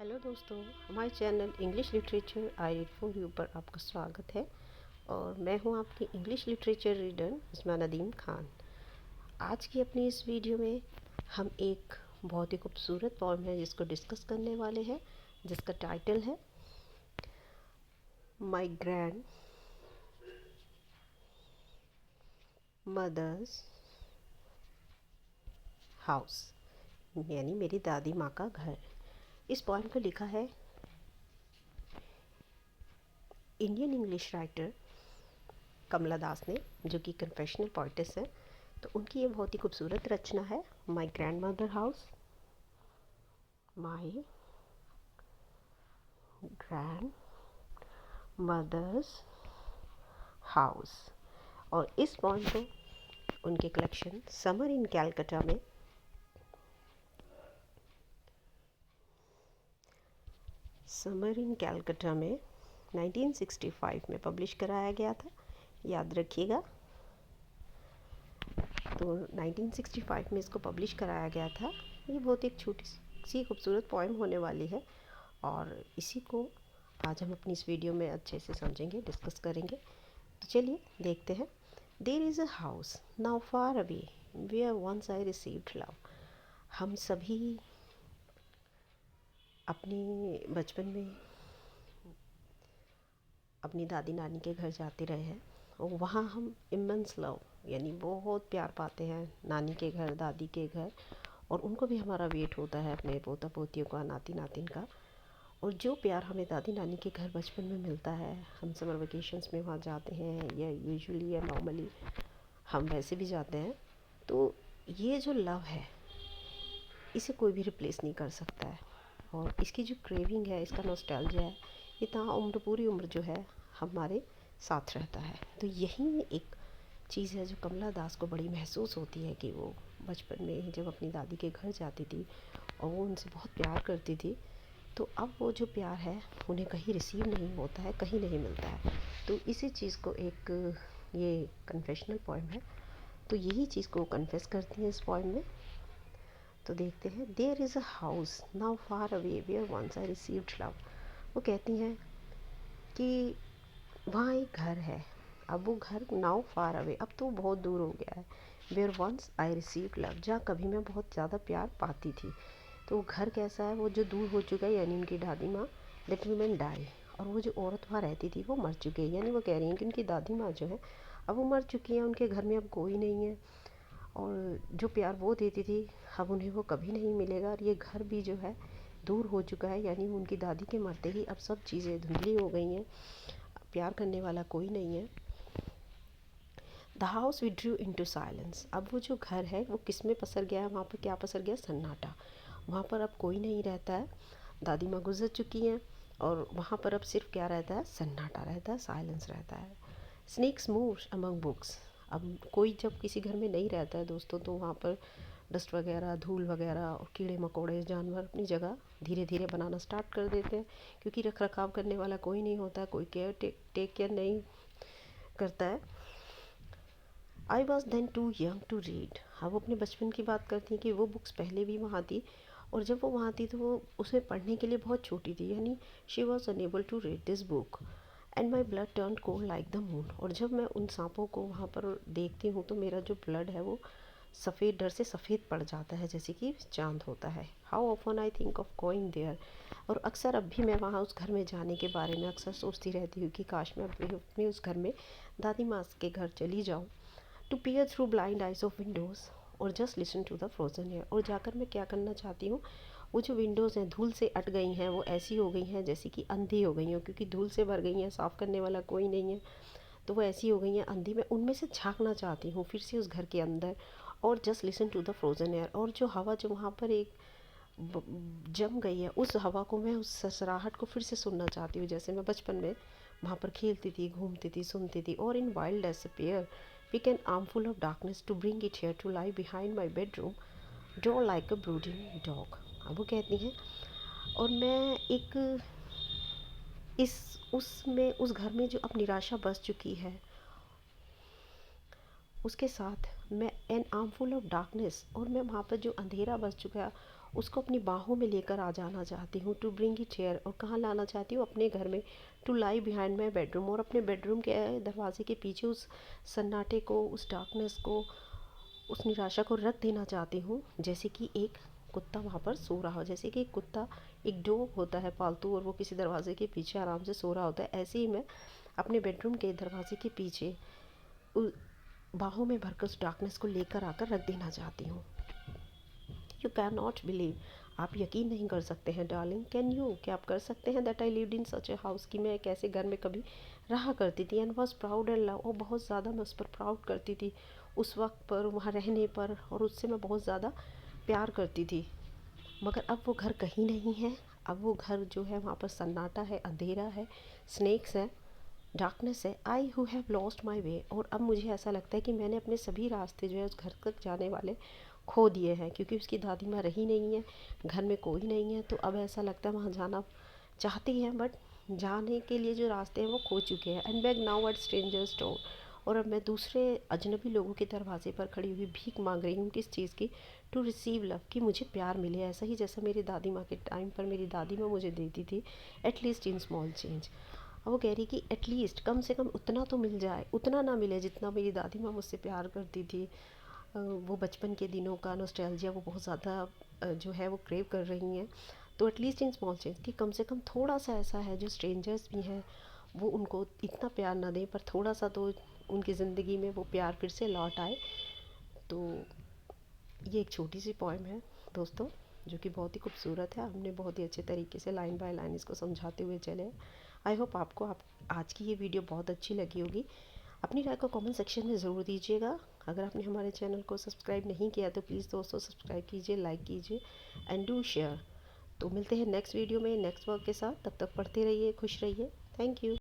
Hello दोस्तों, हमारे channel English literature I read for you पर आपका स्वागत है। और मैं हूं आपकी English literature reader Usma Nadeem Khan. आज की अपनी इस वीडियो में हम एक बहुत ही खूबसूरत पॉइम है जिसको डिस्कस करने वाले हैं, जिसका टाइटल है माई ग्रैंड मदर्स हाउस, यानी मेरी दादी माँ का घर। इस पॉइम को लिखा है इंडियन इंग्लिश राइटर कमला दास ने, जो कि कन्फेशनल पोइटेस है। तो उनकी ये बहुत ही खूबसूरत रचना है my grandmother house, my grandmother's house. और इस पॉइंट को उनके कलेक्शन समर इन कैलकाटा में समर इन कैलकाटा में 1965 में पब्लिश कराया गया था, याद रखिएगा। तो 1965 में इसको पब्लिश कराया गया था। ये बहुत एक छोटी सी खूबसूरत पोएम होने वाली है और इसी को आज हम अपनी इस वीडियो में अच्छे से समझेंगे, डिस्कस करेंगे। तो चलिए देखते हैं। There is a house now far away where once I received love. हम सभी अपने बचपन में अपनी दादी नानी के घर जाते रहे हैं और वहाँ हम इमेंस लव यानी बहुत प्यार पाते हैं नानी के घर, दादी के घर। और उनको भी हमारा वेट होता है अपने पोता पोतियों का, नाती नातिन का। और जो प्यार हमें दादी नानी के घर बचपन में मिलता है, हम समर वेकेशंस में वहाँ जाते हैं या यूजुअली या नॉर्मली हम वैसे भी जाते हैं, तो ये जो लव है इसे कोई भी रिप्लेस नहीं कर सकता है। और इसकी जो क्रेविंग है, इसका नॉस्टैल्जिया है, ये उम्र पूरी उम्र जो है हमारे साथ रहता है। तो यही एक चीज़ है जो कमला दास को बड़ी महसूस होती है कि वो बचपन में जब अपनी दादी के घर जाती थी और वो उनसे बहुत प्यार करती थी, तो अब वो जो प्यार है उन्हें कहीं रिसीव नहीं होता है, कहीं नहीं मिलता है। तो इसी चीज़ को एक ये कन्फेशनल पोएम है, तो यही चीज़ को कन्फेस करती हैं इस पोएम में। तो देखते हैं। There is a house now far away where once I received love. वो कहती हैं कि वहाँ एक घर है, अब वो घर नाउ फार अवे, अब तो बहुत दूर हो गया है। Where once I received love, जहाँ कभी मैं बहुत ज़्यादा प्यार पाती थी। तो वो घर कैसा है, वो जो दूर हो चुका है, यानी उनकी दादी माँ, दैट वुमेन डाई। और वो जो औरत वहाँ रहती थी वो मर चुकी है, यानी वो कह रही हैं कि उनकी दादी माँ जो है अब वो मर चुकी है, उनके घर में अब कोई नहीं है। और जो प्यार वो देती थी अब उन्हें वो कभी नहीं मिलेगा। और ये घर भी जो है दूर हो चुका है, यानी उनकी दादी के मरते ही अब सब चीज़ें धुंधली हो गई हैं, प्यार करने वाला कोई नहीं है। The house withdrew into silence, अब वो जो घर है वो किस में पसर गया है, वहाँ पर क्या पसर गया, सन्नाटा। वहाँ पर अब कोई नहीं रहता है, दादी माँ गुजर चुकी हैं और वहाँ पर अब सिर्फ क्या रहता है, सन्नाटा रहता है, साइलेंस रहता है। स्नेक्स मूव अमंग बुक्स, अब कोई जब किसी घर में नहीं रहता है दोस्तों, तो वहाँ पर डस्ट वगैरह, धूल वगैरह और कीड़े मकोड़े जानवर अपनी जगह धीरे धीरे बनाना स्टार्ट कर देते हैं, क्योंकि रख रखाव करने वाला कोई नहीं होता, कोई टेक केयर नहीं करता है। I was then too young to read, हाँ वो अपने बचपन की बात करती हैं कि वो बुक्स पहले भी वहाँ थी और जब वो वहाँ थी तो वो उसे पढ़ने के लिए बहुत छोटी थी, यानी she was unable to read this book. And my blood turn cold like the moon, और जब मैं उन सांपों को वहाँ पर देखती हूँ तो मेरा जो ब्लड है वो सफ़ेद, डर से सफ़ेद पड़ जाता है जैसे कि चांद होता है। How often I think of going there, और अक्सर अब भी मैं वहाँ उस घर में जाने के बारे में अक्सर सोचती रहती हूँ कि काश मैं अपने उस घर में दादी माँ के घर चली जाऊँ। To peer through blind eyes of windows और just listen to the frozen air, और जाकर मैं क्या करना चाहती हूँ, वो जो विंडोज़ हैं धूल से अट गई हैं, वो ऐसी हो गई हैं जैसे कि अंधी हो गई हैं, क्योंकि धूल से भर गई हैं, साफ़ करने वाला कोई नहीं है, तो वो ऐसी हो गई हैं अंधी। मैं उनमें से झांकना चाहती हूँ फिर से उस घर के अंदर, और just listen to the frozen air, और जो हवा जो वहाँ पर एक जम गई है उस हवा को, मैं उस ससराहट को फिर से सुनना चाहती हूँ, जैसे मैं बचपन में वहाँ पर खेलती थी, घूमती थी, सुनती थी। और in wild disappear pick an armful of darkness to bring it here to lie behind my bedroom door like a brooding dog. अब वो कहती हैं और मैं एक इस उसमें उस घर में जो अब निराशा बस चुकी है, उसके साथ मैं एन आर्मफुल ऑफ डार्कनेस, और मैं वहाँ पर जो अंधेरा बस चुका है उसको अपनी बाहों में लेकर आ जाना चाहती हूँ, टू ब्रिंग इट हियर। और कहाँ लाना चाहती हूँ? अपने घर में, to lie behind my bedroom. और अपने बेडरूम के दरवाजे के पीछे उस सन्नाटे को, उस डार्कनेस को, उस निराशा को रख देना चाहती हूँ, जैसे कि एक कुत्ता वहाँ पर सो रहा हो। जैसे कि एक कुत्ता, एक डॉग होता है पालतू, और वो किसी दरवाजे के पीछे आराम से सो रहा होता है, ऐसे ही मैं अपने बेडरूम के दरवाजे के पीछे बाहों में भरकर उस डार्कनेस को लेकर आकर रख देना चाहती हूँ। यू कैन नॉट बिलीव, आप यकीन नहीं कर सकते हैं डार्लिंग, कैन यू, क्या आप कर सकते हैं, that I lived in such a house, कि मैं एक ऐसे घर में कभी रहा करती थी, and was proud and love, और बहुत ज़्यादा मैं उस पर प्राउड करती थी उस वक्त पर, वहाँ रहने पर, और उससे मैं बहुत ज़्यादा प्यार करती थी। मगर अब वो घर कहीं नहीं है। अब वो घर जो है, वहाँ पर सन्नाटा है, अंधेरा है, स्नेक्स है, डार्कनेस है। I who have lost my way. और अब मुझे ऐसा लगता है कि मैंने अपने सभी रास्ते जो है उस घर तक जाने वाले खो दिए हैं, क्योंकि उसकी दादी माँ रही नहीं है, घर में कोई नहीं है। तो अब ऐसा लगता है वहाँ जाना चाहती हैं, बट जाने के लिए जो रास्ते हैं वो खो चुके हैं। And bag now at strangers door. और अब मैं दूसरे अजनबी लोगों के दरवाजे पर खड़ी हुई भीख मांग रही हूँ, किस चीज़ की? टू रिसीव लव, कि मुझे प्यार मिले, ऐसा ही जैसा मेरी दादी माँ के टाइम पर मेरी दादी माँ मुझे देती थी, एटलीस्ट इन स्मॉल चेंज। वो कह रही कि एटलीस्ट कम से कम उतना तो मिल जाए, उतना ना मिले जितना मेरी दादी माँ मुझसे प्यार करती थी। वो बचपन के दिनों का नॉस्टैल्जिया वो बहुत ज़्यादा जो है वो क्रेव कर रही हैं। तो एटलीस्ट इन स्मॉल चेंज, कि कम से कम थोड़ा सा ऐसा है, जो स्ट्रेंजर्स भी हैं वो उनको इतना प्यार ना दें, पर थोड़ा सा तो उनकी ज़िंदगी में वो प्यार फिर से लौट आए। तो ये एक छोटी सी पोएम है दोस्तों, जो कि बहुत ही खूबसूरत है। हमने बहुत ही अच्छे तरीके से लाइन बाय लाइन इसको समझाते हुए चले। आई होप आपको आज की ये वीडियो बहुत अच्छी लगी होगी। अपनी राय को कमेंट सेक्शन में ज़रूर दीजिएगा। अगर आपने हमारे चैनल को सब्सक्राइब नहीं किया तो प्लीज़ दोस्तों सब्सक्राइब कीजिए, लाइक कीजिए एंड डू शेयर। तो मिलते हैं नेक्स्ट वीडियो में नेक्स्ट वर्क के साथ। तब तक पढ़ते रहिए, खुश रहिए। Thank you.